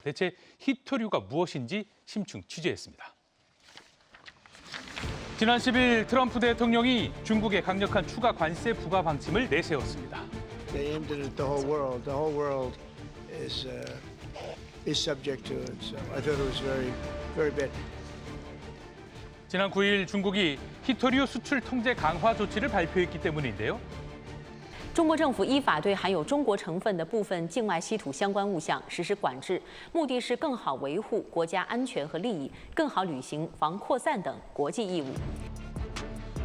대체 히토류가 무엇인지 심층 취재했습니다. 지난 10일 트럼프 대통령이 중국에 강력한 추가 관세 부과 방침을 내세웠습니다. They aimed it at the whole world. The whole world is subject to it. So I thought it was very bad. 지난 9일 중국이 히토류 수출 통제 강화 조치를 발표했기 때문인데요. 中国政府依法对含有中国成分的部分境外稀土相关物项实施管制，目的是更好维护国家安全和利益，更好履行防扩散等国际义务。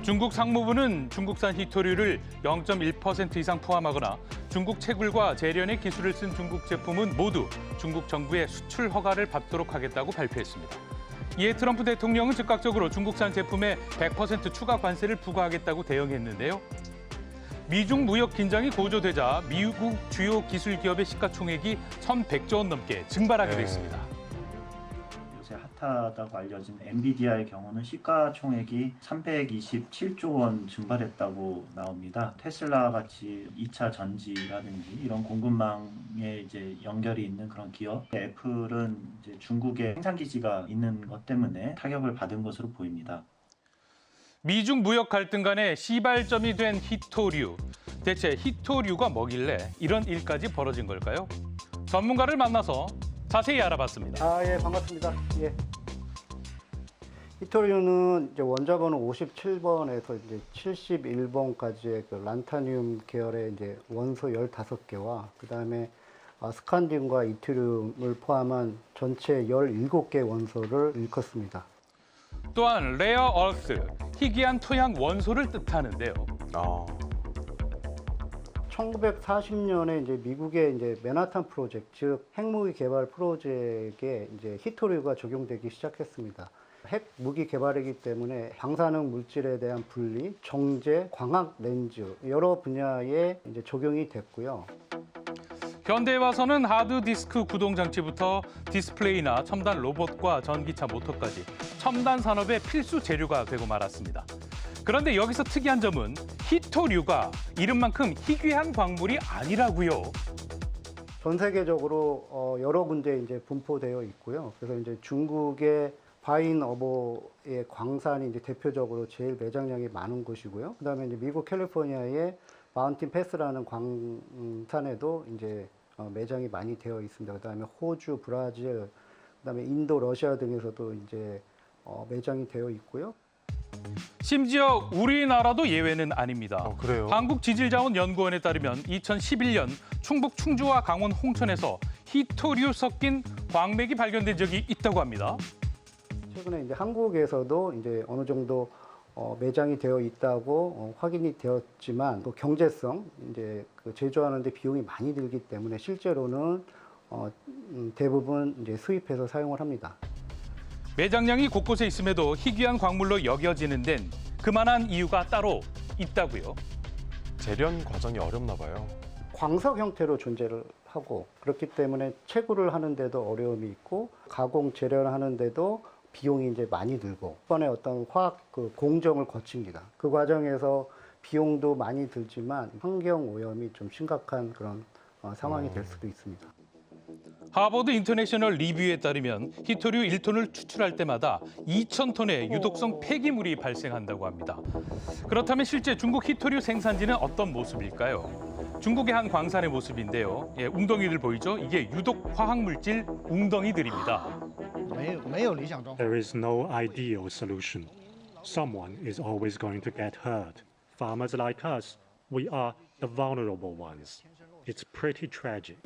중국 상무부는 중국산 히토류를 0.1% 이상 포함하거나 중국 채굴과 재련의 기술을 쓴 중국 제품은 모두 중국 정부의 수출 허가를 받도록 하겠다고 발표했습니다. 이에 트럼프 대통령은 즉각적으로 중국산 제품에 100% 추가 관세를 부과하겠다고 대응했는데요. 미중 무역 긴장이 고조되자 미국 주요 기술 기업의 시가총액이 1,100조 원 넘게 증발하기도 했습니다. 요새 핫하다고 알려진 엔비디아의 경우는 시가총액이 327조 원 증발했다고 나옵니다. 테슬라 같이 2차 전지라든지 이런 공급망에 이제 연결이 있는 그런 기업, 애플은 이제 중국에 생산 기지가 있는 것 때문에 타격을 받은 것으로 보입니다. 미중 무역 갈등 간의 시발점이 된 히토류. 대체 히토류가 뭐길래 이런 일까지 벌어진 걸까요? 전문가를 만나서 자세히 알아봤습니다. 예, 반갑습니다. 예. 히토류는 이제 원자번호 57번에서 이제 71번까지의 그 란타늄 계열의 이제 원소 15개와 그다음에 스칸듐과 이트륨을 포함한 전체 17개 원소를 일컫습니다. 또한 레어 얼스, 희귀한 토양 원소를 뜻하는데요. 1940년에 이제 미국의 이제 맨하탄 프로젝트, 즉 핵무기 개발 프로젝트에 이제 히토류가 적용되기 시작했습니다. 핵 무기 개발이기 때문에 방사능 물질에 대한 분리, 정제, 광학 렌즈 여러 분야에 이제 적용이 됐고요. 현대에 와서는 하드디스크 구동 장치부터 디스플레이나 첨단 로봇과 전기차 모터까지 첨단 산업의 필수 재료가 되고 말았습니다. 그런데 여기서 특이한 점은 히토류가 이름만큼 희귀한 광물이 아니라고요. 전 세계적으로 여러 군데 이제 분포되어 있고요. 그래서 이제 중국의 바인어버의 광산이 이제 대표적으로 제일 매장량이 많은 곳이고요. 그다음에 이제 미국 캘리포니아의 마운틴 패스라는 광산에도 이제 매장이 많이 되어 있습니다. 그다음에 호주, 브라질, 그다음에 인도, 러시아 등에서도 이제 매장이 되어 있고요. 심지어 우리나라도 예외는 아닙니다. 그래요? 한국지질자원연구원에 따르면 2011년 충북 충주와 강원 홍천에서 히토류 섞인 광맥이 발견된 적이 있다고 합니다. 최근에 이제 한국에서도 이제 어느 정도 매장이 되어 있다고 확인이 되었지만 또 경제성, 이제 그 제조하는데 비용이 많이 들기 때문에 실제로는 대부분 이제 수입해서 사용을 합니다. 매장량이 곳곳에 있음에도 희귀한 광물로 여겨지는 데는 그만한 이유가 따로 있다고요. 재련 과정이 어렵나 봐요. 광석 형태로 존재를 하고 그렇기 때문에 채굴을 하는데도 어려움이 있고 가공 재련하는데도 비용이 이제 많이 들고 이번에 어떤 화학 그 공정을 거칩니다. 그 과정에서 비용도 많이 들지만 환경 오염이 좀 심각한 그런 상황이 될 수도 있습니다. 하버드 인터내셔널 리뷰에 따르면 히토류 1톤을 추출할 때마다 2,000톤의 유독성 폐기물이 발생한다고 합니다. 그렇다면 실제 중국 히토류 생산지는 어떤 모습일까요? 중국의 한 광산의 모습인데요. 예, 웅덩이들 보이죠? 이게 유독 화학물질 웅덩이들입니다. There is no ideal solution. Someone is always going to get hurt. Farmers like us, we are the vulnerable ones. It's pretty tragic.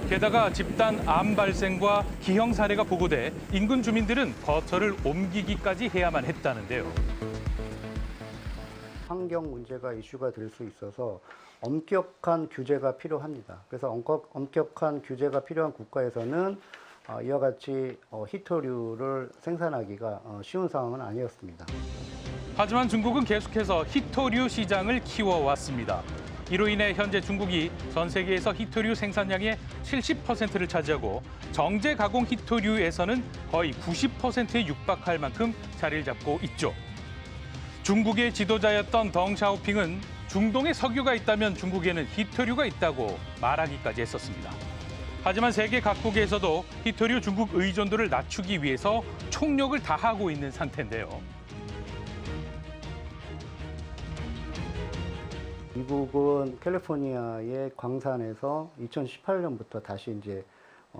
게다가 집단 암 발생과 기형 사례가 보고돼 인근 주민들은 거처를 옮기기까지 해야만 했다는데요. 환경 문제가 이슈가 될 수 있어서 엄격한 규제가 필요합니다. 그래서 엄격한 규제가 필요한 국가에서는 이와 같이 히토류를 생산하기가 쉬운 상황은 아니었습니다. 하지만 중국은 계속해서 히토류 시장을 키워왔습니다. 이로 인해 현재 중국이 전 세계에서 히토류 생산량의 70%를 차지하고 정제 가공 히토류에서는 거의 90%에 육박할 만큼 자리를 잡고 있죠. 중국의 지도자였던 덩 샤오핑은 중동에 석유가 있다면 중국에는 히토류가 있다고 말하기까지 했었습니다. 하지만 세계 각국에서도 히토류 중국 의존도를 낮추기 위해서 총력을 다하고 있는 상태인데요. 미국은 캘리포니아의 광산에서 2018년부터 다시 이제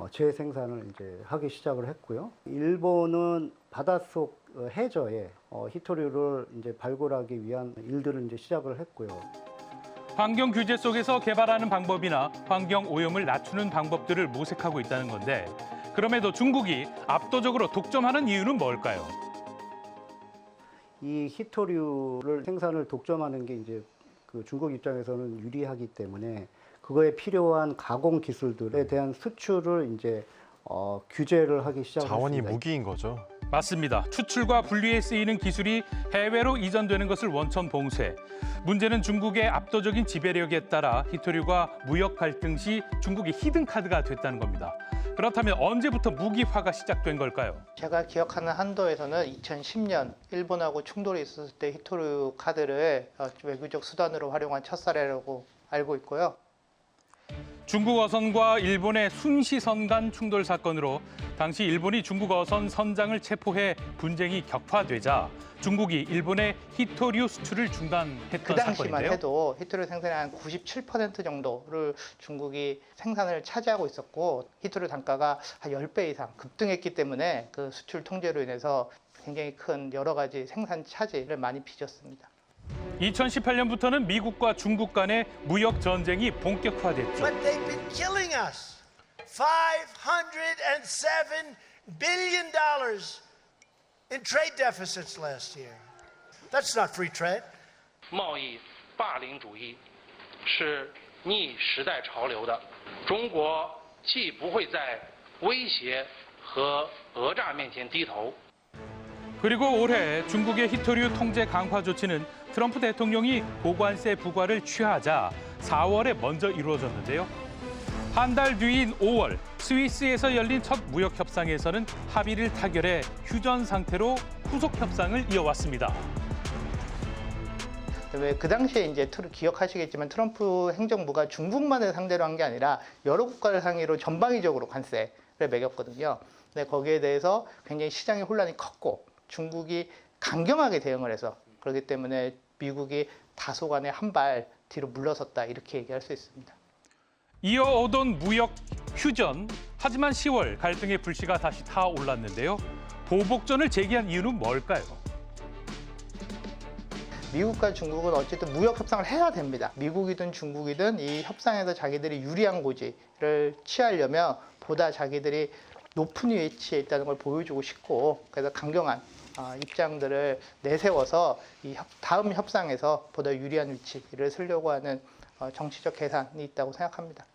재생산을 이제 하기 시작을 했고요. 일본은 바닷속 해저에 히토류를 이제 발굴하기 위한 일들을 이제 시작을 했고요. 환경 규제 속에서 개발하는 방법이나 환경 오염을 낮추는 방법들을 모색하고 있다는 건데 그럼에도 중국이 압도적으로 독점하는 이유는 뭘까요? 이 히토류를 생산을 독점하는 게 이제 그 중국 입장에서는 유리하기 때문에 그거에 필요한 가공 기술들에 대한 수출을 이제 규제를 하기 시작했습니다. 자원이 무기인 거죠. 맞습니다. 추출과 분리에 쓰이는 기술이 해외로 이전되는 것을 원천 봉쇄. 문제는 중국의 압도적인 지배력에 따라 히토류가 무역 갈등 시 중국의 히든카드가 됐다는 겁니다. 그렇다면 언제부터 무기화가 시작된 걸까요? 제가 기억하는 한도에서는 2010년 일본하고 충돌이 있었을 때 히토류 카드를 외교적 수단으로 활용한 첫 사례라고 알고 있고요. 중국 어선과 일본의 순시선 간 충돌 사건으로 당시 일본이 중국 어선 선장을 체포해 분쟁이 격화되자 중국이 일본의 히토류 수출을 중단했던 그 당시만 사건인데요. 해도 히토류 생산의 한 97% 정도를 중국이 생산을 차지하고 있었고 히토류 단가가 한 10배 이상 급등했기 때문에 그 수출 통제로 인해서 굉장히 큰 여러 가지 생산 차질을 많이 빚었습니다. 2018년부터는 미국과 중국 간의 무역 전쟁이 본격화됐죠. But they've been killing us. $507 billion in trade deficits last year. That's not free trade. 贸易霸凌主义是逆时代潮流的，中国既不会在威胁和讹诈面前低头。 그리고 올해 중국의 히토류 통제 강화 조치는 트럼프 대통령이 고관세 부과를 취하자 4월에 먼저 이루어졌는데요. 한 달 뒤인 5월 스위스에서 열린 첫 무역 협상에서는 합의를 타결해 휴전 상태로 후속 협상을 이어왔습니다. 그 당시에 이제 기억하시겠지만 트럼프 행정부가 중국만을 상대로 한 게 아니라 여러 국가를 상대로 전방위적으로 관세를 매겼거든요. 근데 거기에 대해서 굉장히 시장의 혼란이 컸고 중국이 강경하게 대응을 해서 그렇기 때문에 미국이 다소간에 한 발 뒤로 물러섰다 이렇게 얘기할 수 있습니다. 이어오던 무역 휴전, 하지만 10월 갈등의 불씨가 다시 타올랐는데요. 보복전을 제기한 이유는 뭘까요? 미국과 중국은 어쨌든 무역 협상을 해야 됩니다. 미국이든 중국이든 이 협상에서 자기들이 유리한 고지를 취하려면 보다 자기들이 높은 위치에 있다는 걸 보여주고 싶고 그래서 강경한 입장들을 내세워서 이 다음 협상에서 보다 유리한 위치를 쓰려고 하는 정치적 계산이 있다고 생각합니다.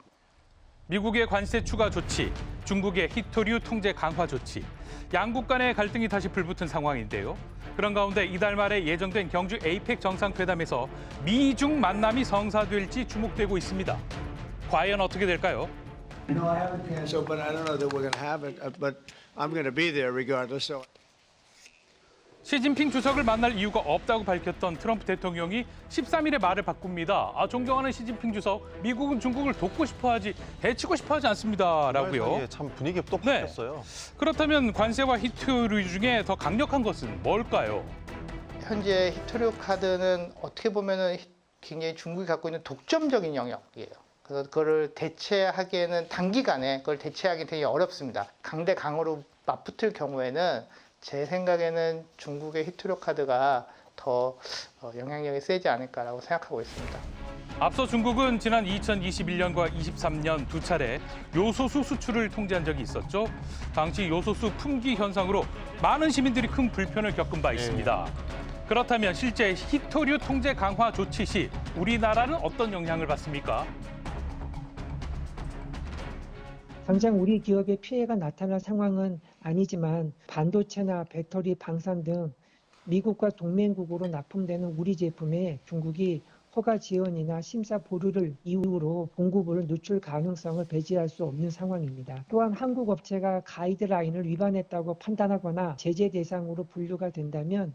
미국의 관세 추가 조치, 중국의 히토류 통제 강화 조치, 양국 간의 갈등이 다시 불붙은 상황인데요. 그런 가운데 이달 말에 예정된 경주 에이펙 정상회담에서 미중 만남이 성사될지 주목되고 있습니다. 과연 어떻게 될까요? So, but I don't know that we're going to have it. But I'm going to be there regardless. So. 시진핑 주석을 만날 이유가 없다고 밝혔던 트럼프 대통령이 13일에 말을 바꿉니다. 존경하는 시진핑 주석, 미국은 중국을 돕고 싶어하지 해치고 싶어하지 않습니다라고요. 참 분위기 또 바뀌었어요. 그렇다면 관세와 히토류 중에 더 강력한 것은 뭘까요? 현재 히토류 카드는 어떻게 보면은 굉장히 중국이 갖고 있는 독점적인 영역이에요. 그래서 그거를 대체하기에는 단기간에 그걸 대체하기 되게 어렵습니다. 강대 강으로 맞붙을 경우에는 제 생각에는 중국의 히토류 카드가 더 영향력이 세지 않을까라고 생각하고 있습니다. 앞서 중국은 지난 2021년과 23년 두 차례 요소수 수출을 통제한 적이 있었죠. 당시 요소수 품귀 현상으로 많은 시민들이 큰 불편을 겪은 바 있습니다. 그렇다면 실제 히토류 통제 강화 조치 시 우리나라는 어떤 영향을 받습니까? 당장 우리 기업에 피해가 나타날 상황은 아니지만 반도체나 배터리, 방산 등 미국과 동맹국으로 납품되는 우리 제품에 중국이 허가 지연이나 심사 보류를 이유로 공급을 늦출 가능성을 배제할 수 없는 상황입니다. 또한 한국 업체가 가이드라인을 위반했다고 판단하거나 제재 대상으로 분류가 된다면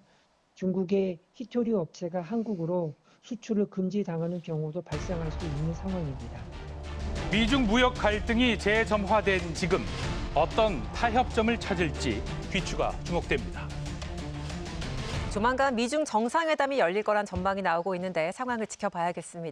중국의 히토류 업체가 한국으로 수출을 금지당하는 경우도 발생할 수 있는 상황입니다. 미중 무역 갈등이 재점화된 지금 어떤 타협점을 찾을지 귀추가 주목됩니다. 조만간 미중 정상회담이 열릴 거란 전망이 나오고 있는데 상황을 지켜봐야겠습니다.